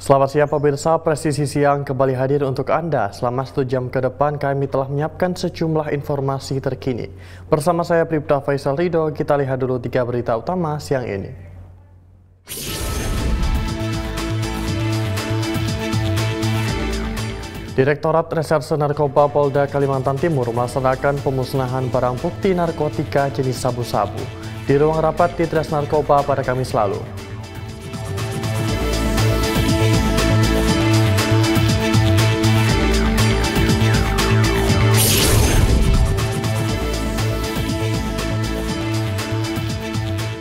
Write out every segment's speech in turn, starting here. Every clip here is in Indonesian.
Selamat siang pemirsa, Presisi Siang kembali hadir untuk Anda. Selama 1 jam ke depan kami telah menyiapkan sejumlah informasi terkini. Bersama saya Pribda Faisal Ridho, kita lihat dulu 3 berita utama siang ini. Direktorat Reserse Narkoba Polda Kalimantan Timur melaksanakan pemusnahan barang bukti narkotika jenis sabu-sabu di ruang rapat di Ditres Narkoba pada Kamis lalu.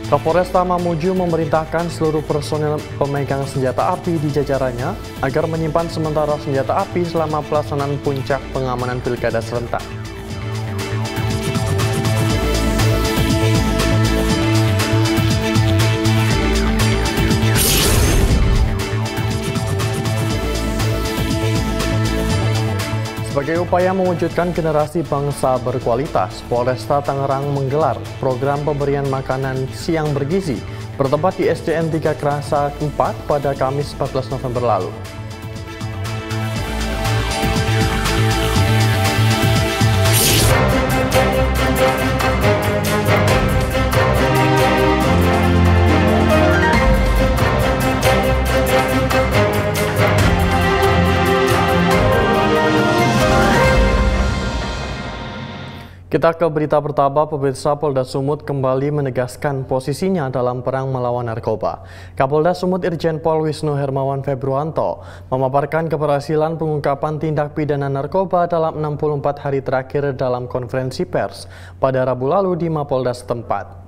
Kapolresta Mamuju memerintahkan seluruh personel pemegang senjata api di jajarannya agar menyimpan sementara senjata api selama pelaksanaan puncak pengamanan pilkada serentak. Sebagai upaya mewujudkan generasi bangsa berkualitas, Polresta Tangerang menggelar program pemberian makanan siang bergizi bertempat di SDN 3 Kerasa 4 pada Kamis 14 November lalu. Kita ke berita pertama, pemirsa. Polda Sumut kembali menegaskan posisinya dalam perang melawan narkoba. Kapolda Sumut Irjen Pol Wisnu Hermawan Februanto memaparkan keberhasilan pengungkapan tindak pidana narkoba dalam 64 hari terakhir dalam konferensi pers pada Rabu lalu di Mapolda setempat.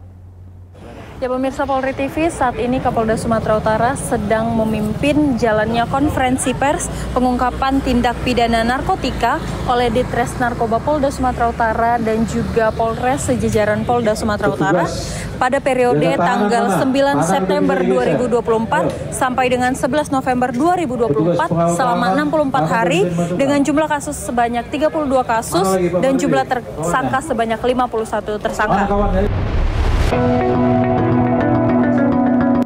Ya pemirsa Polri TV, saat ini Kapolda Sumatera Utara sedang memimpin jalannya konferensi pers pengungkapan tindak pidana narkotika oleh Ditres Narkoba Polda Sumatera Utara dan juga Polres sejajaran Polda Sumatera Utara pada periode tanggal 9 September 2024 sampai dengan 11 November 2024 selama 64 hari dengan jumlah kasus sebanyak 32 kasus dan jumlah tersangka sebanyak 51 tersangka.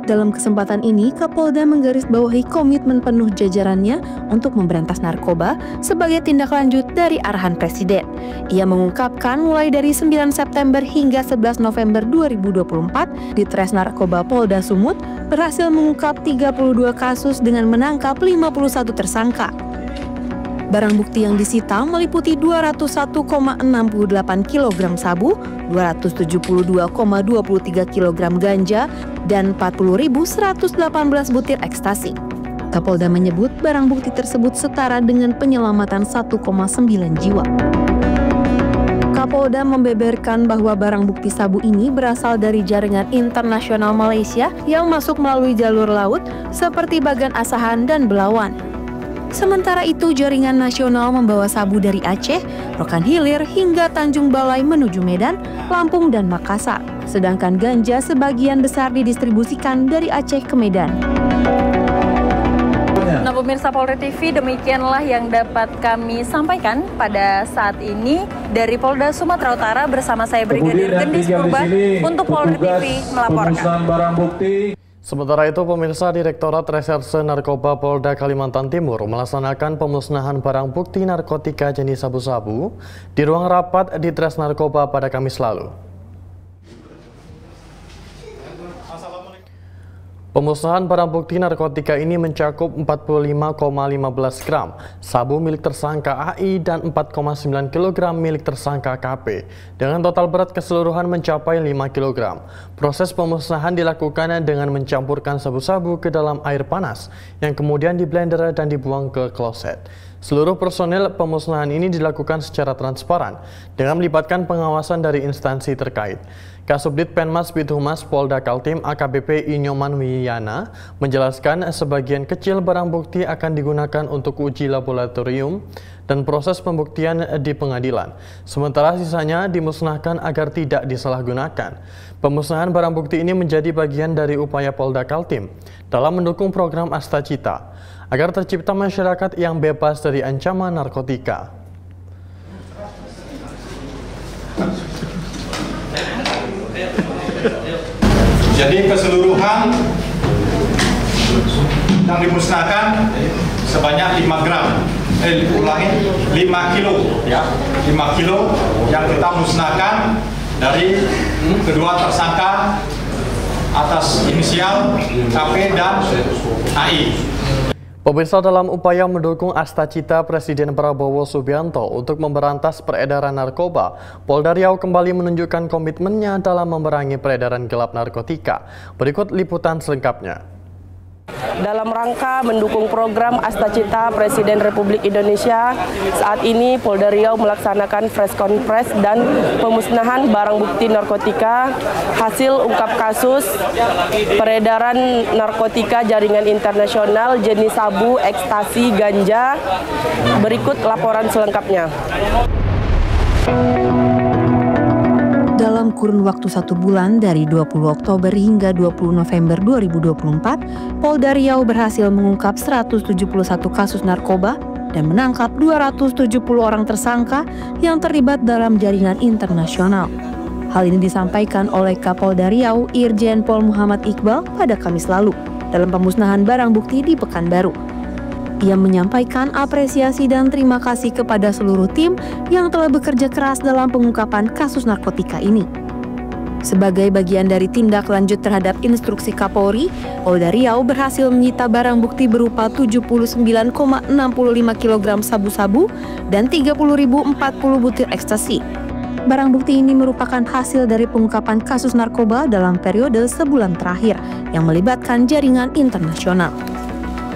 Dalam kesempatan ini, Kapolda menggarisbawahi komitmen penuh jajarannya untuk memberantas narkoba sebagai tindak lanjut dari arahan Presiden. Ia mengungkapkan mulai dari 9 September hingga 11 November 2024, Ditres Narkoba Polda Sumut berhasil mengungkap 32 kasus dengan menangkap 51 tersangka. Barang bukti yang disita meliputi 201,68 kg sabu, 272,23 kg ganja, dan 40.118 butir ekstasi. Kapolda menyebut barang bukti tersebut setara dengan penyelamatan 1,9 jiwa. Kapolda membeberkan bahwa barang bukti sabu ini berasal dari jaringan internasional Malaysia yang masuk melalui jalur laut seperti Bagan Asahan dan Belawan. Sementara itu, jaringan nasional membawa sabu dari Aceh, Rokan Hilir, hingga Tanjung Balai menuju Medan, Lampung, dan Makassar. Sedangkan ganja sebagian besar didistribusikan dari Aceh ke Medan. Nah pemirsa Polri TV, demikianlah yang dapat kami sampaikan pada saat ini dari Polda Sumatera Utara bersama saya Brigadir Gendis Purba untuk Polri TV melaporkan. Sementara itu, pemirsa, Direktorat Reserse Narkoba Polda Kalimantan Timur melaksanakan pemusnahan barang bukti narkotika jenis sabu-sabu di ruang rapat di Ditres Narkoba pada Kamis lalu. Pemusnahan barang bukti narkotika ini mencakup 45,15 gram sabu milik tersangka AI dan 4,9 kg milik tersangka KP dengan total berat keseluruhan mencapai 5 kg. Proses pemusnahan dilakukan dengan mencampurkan sabu-sabu ke dalam air panas yang kemudian diblender dan dibuang ke kloset. Seluruh personel pemusnahan ini dilakukan secara transparan dengan melibatkan pengawasan dari instansi terkait. Kasubdit Penmas Bidhumas Polda Kaltim AKBP Inyoman Wiyana menjelaskan sebagian kecil barang bukti akan digunakan untuk uji laboratorium dan proses pembuktian di pengadilan. Sementara sisanya dimusnahkan agar tidak disalahgunakan. Pemusnahan barang bukti ini menjadi bagian dari upaya Polda Kaltim dalam mendukung program Astacita agar tercipta masyarakat yang bebas dari ancaman narkotika. Jadi keseluruhan yang dimusnahkan sebanyak 5 gram. 5 kilo ya. 5 kilo yang kita musnahkan dari kedua tersangka atas inisial KP dan AI. Pemirsa, dalam upaya mendukung Astacita Presiden Prabowo Subianto untuk memberantas peredaran narkoba, Polda Riau kembali menunjukkan komitmennya dalam memerangi peredaran gelap narkotika. Berikut liputan selengkapnya. Dalam rangka mendukung program Astacita Presiden Republik Indonesia, saat ini Polda Riau melaksanakan press conference dan pemusnahan barang bukti narkotika hasil ungkap kasus peredaran narkotika jaringan internasional jenis sabu, ekstasi, ganja. Berikut laporan selengkapnya. Dalam kurun waktu 1 bulan dari 20 Oktober hingga 20 November 2024, Polda Riau berhasil mengungkap 171 kasus narkoba dan menangkap 270 orang tersangka yang terlibat dalam jaringan internasional. Hal ini disampaikan oleh Kapolda Riau Irjen Pol Muhammad Iqbal pada Kamis lalu dalam pemusnahan barang bukti di Pekanbaru. Ia menyampaikan apresiasi dan terima kasih kepada seluruh tim yang telah bekerja keras dalam pengungkapan kasus narkotika ini. Sebagai bagian dari tindak lanjut terhadap instruksi Kapolri, Polda Riau berhasil menyita barang bukti berupa 79,65 kg sabu-sabu dan 30.040 butir ekstasi. Barang bukti ini merupakan hasil dari pengungkapan kasus narkoba dalam periode sebulan terakhir yang melibatkan jaringan internasional.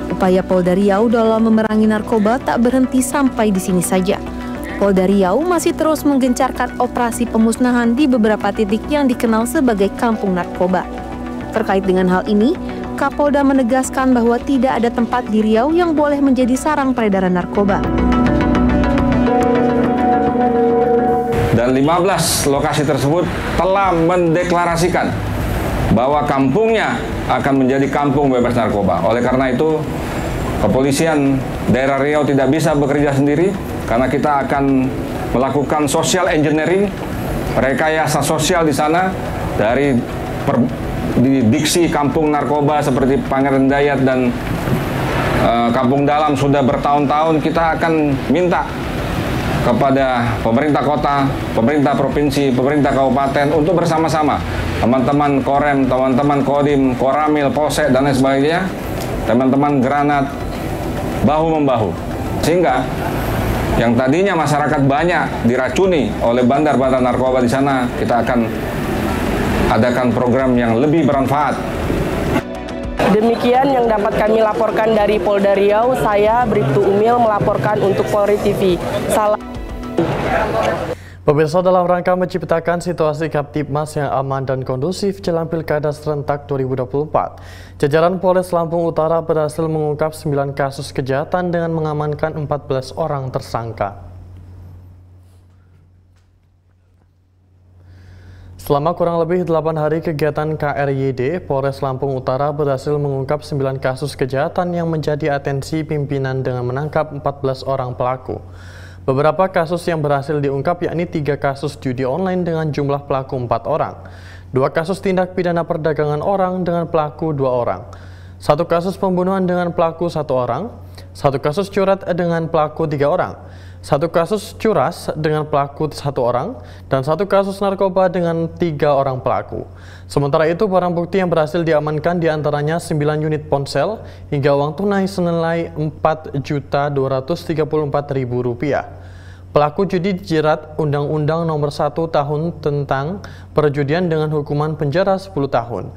Upaya Polda Riau dalam memerangi narkoba tak berhenti sampai di sini saja. Polda Riau masih terus menggencarkan operasi pemusnahan di beberapa titik yang dikenal sebagai kampung narkoba. Terkait dengan hal ini, Kapolda menegaskan bahwa tidak ada tempat di Riau yang boleh menjadi sarang peredaran narkoba. Dan 15 lokasi tersebut telah mendeklarasikan bahwa kampungnya akan menjadi kampung bebas narkoba. Oleh karena itu, kepolisian daerah Riau tidak bisa bekerja sendiri karena kita akan melakukan social engineering, rekayasa sosial di sana dari di diksi kampung narkoba seperti Pangeran Dayat dan Kampung Dalam sudah bertahun-tahun. Kita akan minta kepada pemerintah kota, pemerintah provinsi, pemerintah kabupaten untuk bersama-sama, teman-teman Korem, teman-teman Kodim, Koramil, Polsek, dan lain sebagainya, teman-teman Granat, bahu-membahu. Sehingga yang tadinya masyarakat banyak diracuni oleh bandar-bandar narkoba di sana, kita akan adakan program yang lebih bermanfaat. Demikian yang dapat kami laporkan dari Polda Riau. Saya Bribtu Umil melaporkan untuk Polri TV. Salam. Pemirsa, dalam rangka menciptakan situasi Kaptipmas yang aman dan kondusif jelang Pilkada serentak 2024, jajaran Polres Lampung Utara berhasil mengungkap 9 kasus kejahatan dengan mengamankan 14 orang tersangka. Selama kurang lebih 8 hari kegiatan KRYD, Polres Lampung Utara berhasil mengungkap 9 kasus kejahatan yang menjadi atensi pimpinan dengan menangkap 14 orang pelaku. Beberapa kasus yang berhasil diungkap yakni 3 kasus judi online dengan jumlah pelaku 4 orang, 2 kasus tindak pidana perdagangan orang dengan pelaku 2 orang, 1 kasus pembunuhan dengan pelaku 1 orang, 1 kasus curat dengan pelaku 3 orang, 1 kasus curas dengan pelaku 1 orang, dan 1 kasus narkoba dengan 3 orang pelaku. Sementara itu, barang bukti yang berhasil diamankan diantaranya 9 unit ponsel hingga uang tunai senilai Rp4.234.000. Pelaku judi dijerat Undang-Undang Nomor 1 Tahun tentang Perjudian dengan hukuman penjara 10 tahun.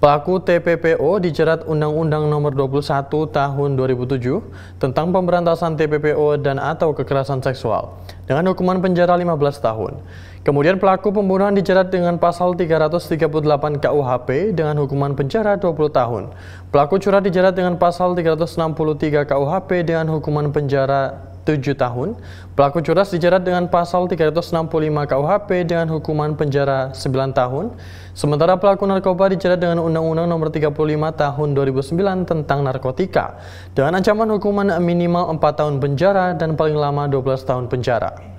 Pelaku TPPO dijerat Undang-Undang Nomor 21 Tahun 2007 tentang pemberantasan TPPO dan atau kekerasan seksual dengan hukuman penjara 15 tahun. Kemudian pelaku pembunuhan dijerat dengan pasal 338 KUHP dengan hukuman penjara 20 tahun. Pelaku curat dijerat dengan pasal 363 KUHP dengan hukuman penjara 7 tahun. Pelaku curas dijerat dengan pasal 365 KUHP dengan hukuman penjara 9 tahun. Sementara pelaku narkoba dijerat dengan Undang-Undang Nomor 35 Tahun 2009 tentang narkotika dengan ancaman hukuman minimal 4 tahun penjara dan paling lama 12 tahun penjara.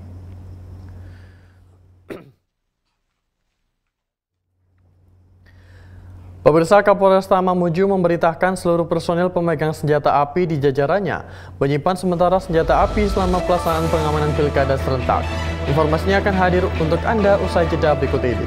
Pemirsa, Kapolresta Mamuju memberitakan seluruh personil pemegang senjata api di jajarannya menyimpan sementara senjata api selama pelaksanaan pengamanan pilkada serentak. Informasinya akan hadir untuk Anda usai jeda berikut ini.